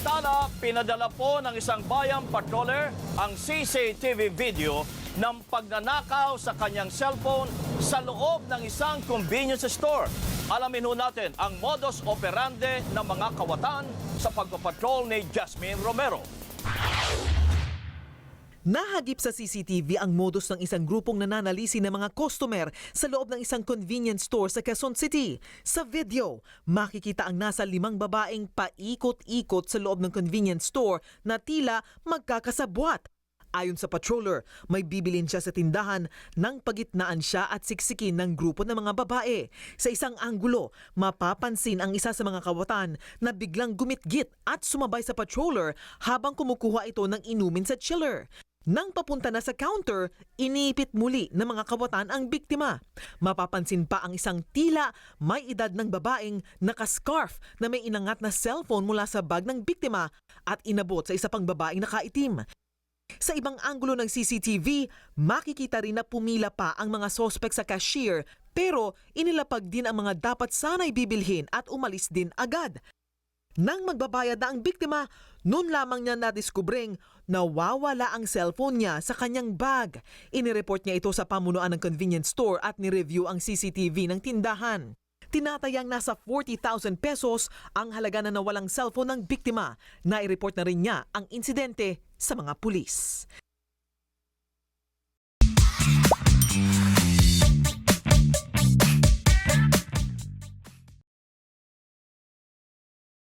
Samantala, pinadala po ng isang bayang patroller ang CCTV video ng pagnanakaw sa kanyang cellphone sa loob ng isang convenience store. Alamin ho natin ang modus operandi ng mga kawatan sa pagpapatrol ni Jasmine Romero. Nahagip sa CCTV ang modus ng isang grupong nananalisi ng mga customer sa loob ng isang convenience store sa Quezon City. Sa video, makikita ang nasa 5 babaeng paikot-ikot sa loob ng convenience store na tila magkakasabwat. Ayon sa patroller, may bibilin siya sa tindahan nang pagitnaan siya at siksikin ng grupo ng mga babae. Sa isang anggulo, mapapansin ang isa sa mga kawatan na biglang gumitgit at sumabay sa patroller habang kumukuha ito ng inumin sa chiller. Nang papunta na sa counter, iniipit muli ng mga kawatan ang biktima. Mapapansin pa ang isang tila may edad ng babaeng nakascarf na may inangat na cellphone mula sa bag ng biktima at inabot sa isa pang babaeng nakaitim. Sa ibang anggulo ng CCTV, makikita rin na pumila pa ang mga sospek sa cashier pero inilapag din ang mga dapat sana'y bibilhin at umalis din agad. Nang magbabayad na ang biktima, noon lamang niya nadiskubreng nawawala ang cellphone niya sa kanyang bag. Inireport niya ito sa pamunuan ng convenience store at nireview ang CCTV ng tindahan. Tinatayang nasa 40,000 pesos ang halaga na nawalang cellphone ng biktima. Nai-report na rin niya ang insidente sa mga pulis.